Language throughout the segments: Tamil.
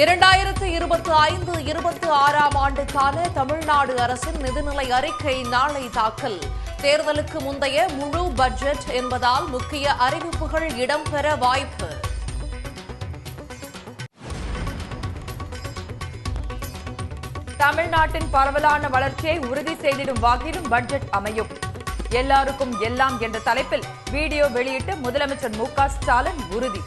2025-26 ஆண்டுக்கான தமிழ்நாடு அரசின் நிதிநிலை அறிக்கை நாளை தாக்கல். தேர்தலுக்கு முந்தைய முழு பட்ஜெட் என்பதால் முக்கிய அறிவிப்புகள் இடம்பெற வாய்ப்பு. தமிழ்நாட்டின் பரவலான வளர்ச்சியை உறுதி செய்திடும் வகையிலும் பட்ஜெட் அமையும். எல்லாருக்கும் எல்லாம் என்ற தலைப்பில் வீடியோ வெளியிட்டு முதலமைச்சர் மு க ஸ்டாலின் உறுதி.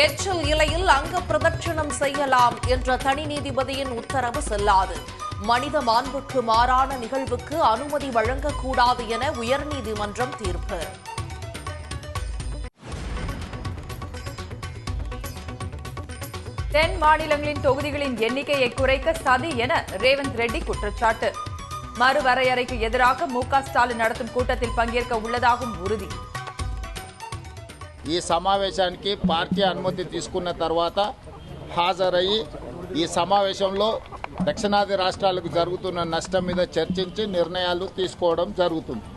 எச்சில் இலையில் அங்க பிரதட்சணம் செய்யலாம் என்ற தனி நீதிபதியின் உத்தரவு செல்லாது. மனித மாண்புக்கு மாறான நிகழ்வுக்கு அனுமதி வழங்கக்கூடாது என உயர்நீதிமன்றம் தீர்ப்பு. தென் மாநிலங்களின் தொகுதிகளின் எண்ணிக்கையை குறைக்க சதி என ரேவந்த் ரெட்டி குற்றச்சாட்டு. மறுவரையறைக்கு எதிராக மு க ஸ்டாலின் நடத்தும் கூட்டத்தில் பங்கேற்க உள்ளதாகவும் உறுதி. ఈ సమావేశానికి పార్టీ అనుమతి తీసుకున్న తర్వాత హాజరయ్యి ఈ సమావేశంలో దక్షిణాది రాష్ట్రాలకు జరుగుతున్న నష్టం మీద చర్చించి నిర్ణయాలు తీసుకోవడం జరుగుతుంది.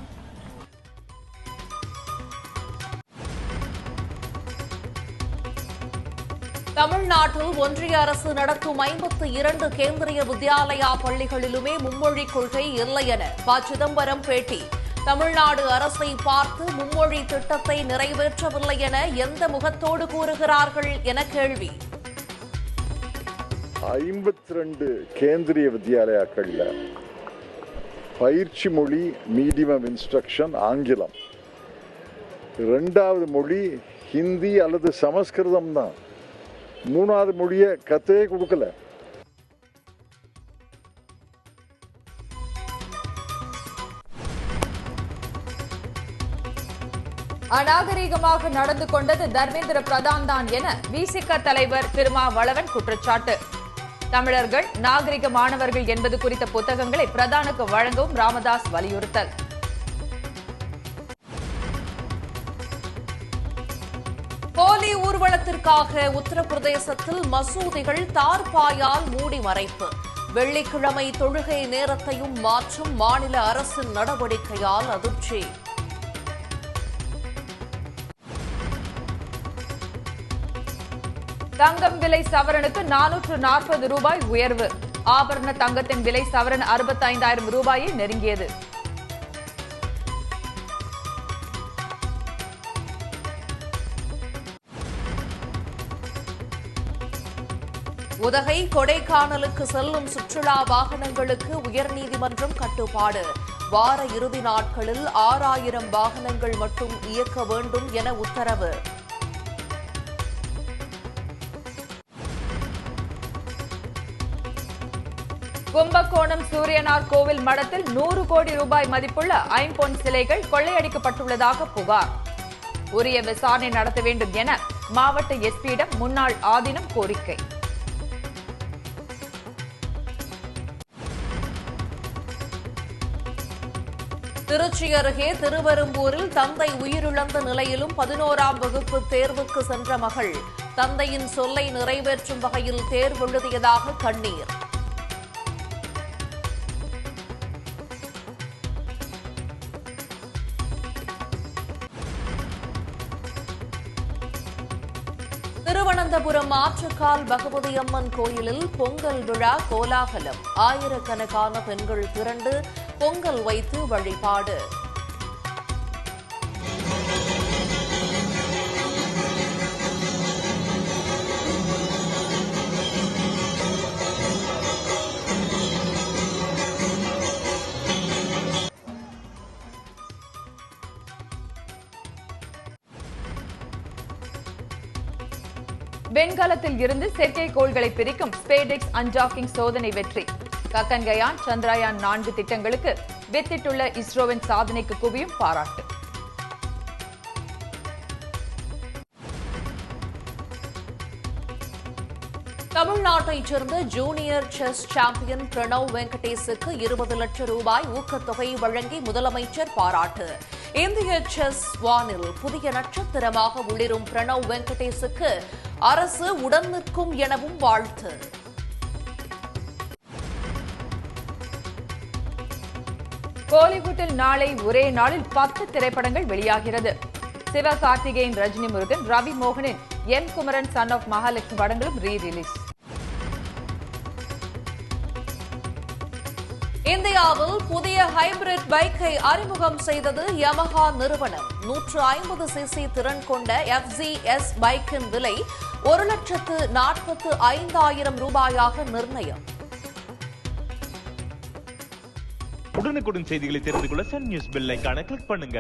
தமிழ்நாட்டில் ஒன்றிய அரசு நடத்தும் 52 கேந்திரிய வித்யாலயா பள்ளிகளிலுமே மும்மொழி கொள்கை இல்லை என ப. சிதம்பரம் பேட்டி. தமிழ்நாடு அரசை பார்த்து மும்மொழி திட்டத்தை நிறைவேற்றவில்லை என எந்த முகத்தோடு கூறுகிறார்கள் என கேள்வி. 52 கேந்திரிய வித்யாலயாக்கள்ல பயிற்சி மொழி மீடியம் இன்ஸ்ட்ரக்ஷன் ஆங்கிலம், இரண்டாவது மொழி ஹிந்தி அல்லது சமஸ்கிருதம் தான். மூணாவது மொழியை கத்தே கொடுக்கல. அநாகரீகமாக நடந்து கொண்டது தர்மேந்திர பிரதான் தான் என விசிக தலைவர் திருமாவளவன் குற்றச்சாட்டு. தமிழர்கள் நாகரிகமானவர்கள் என்பது குறித்த புத்தகங்களை பிரதானுக்கு வழங்கவும் ராமதாஸ் வலியுறுத்தல். ஹோலி ஊர்வலத்திற்காக உத்தரப்பிரதேசத்தில் மசூதிகள் தார்பாயால் மூடி மறைப்பு. வெள்ளிக்கிழமை தொழுகை நேரத்தையும் மாற்றும் மாநில அரசின் நடவடிக்கையால் அதிர்ச்சி. தங்கம் விலை சவரனுக்கு 440 ரூபாய் உயர்வு. ஆபரண தங்கத்தின் விலை சவரன் 65,000 ரூபாயை நெருங்கியது. உதகை கொடைக்கானலுக்கு செல்லும் சுற்றுலா வாகனங்களுக்கு உயர்நீதிமன்றம் கட்டுப்பாடு. வார இறுதி நாட்களில் 6000 வாகனங்கள் மட்டும் இயக்க வேண்டும் என உத்தரவு. கும்பகோணம் சூரியனார் கோவில் மடத்தில் 100 கோடி ரூபாய் மதிப்புள்ள ஐம்பொன் சிலைகள் கொள்ளையடிக்கப்பட்டுள்ளதாக புகார். உரிய விசாரணை நடத்த வேண்டும் என மாவட்ட எஸ்பியிடம் முன்னாள் ஆதீனம் கோரிக்கை. திருச்சி அருகே திருவெரும்பூரில் தந்தை உயிரிழந்த நிலையிலும் 11ஆம் வகுப்பு தேர்வுக்கு சென்ற மகள் தந்தையின் சொல்லை நிறைவேற்றும் வகையில் தேர்வெழுதியதாக கண்ணீர். திருவனந்தபுரம் ஆற்றுக்கால் பகவதி அம்மன் கோயிலில் பொங்கல் விழா கோலாகலம். ஆயிரக்கணக்கான பெண்கள் திரண்டு பொங்கல் வைத்து வழிபாடு. விண்கலத்தில் இருந்து செயற்கைக்கோள்களை பிரிக்கும் ஸ்பேடெக்ஸ் அன்டாக்கிங் சோதனை வெற்றி. ககன்கயான், சந்திரயான் 4 திட்டங்களுக்கு வித்திட்டுள்ள இஸ்ரோவின் சாதனைக்கு குவியும் பாராட்டு. தமிழ்நாட்டைச் சேர்ந்த ஜூனியர் செஸ் சாம்பியன் பிரணவ் வெங்கடேசுக்கு 20 லட்சம் ரூபாய் ஊக்கத்தொகை வழங்கி முதலமைச்சர் பாராட்டு. இந்திய செஸ் வானில் புதிய நட்சத்திரமாக ஒளிரும் பிரணவ் வெங்கடேஷுக்கு அரசு உடன் நிற்கும் எனவும் வாழ்த்து. கோலிவுட்டில் நாளை ஒரே நாளில் 10 திரைப்படங்கள் வெளியாகிறது. சிவகார்த்திகேயன், ரஜினி முருகன், ரவி மோகனின் என் குமரன் சன் ஆஃப் மகாலட்சுமி படங்களும் ரீ-ரிலீஸ். இந்தியாவில் புதிய ஹைபிரிட் பைக்கை அறிமுகம் செய்தது யமஹா நிறுவனம். 150 சிசி திறன் கொண்ட FZS பைக்கின் விலை 1,45,000 ரூபாயாக நிர்ணயம். உடனுக்குடன் செய்திகளை தெரிந்து கொள்ள சன் நியூஸ் பெல் ஐகானை கிளிக் பண்ணுங்க.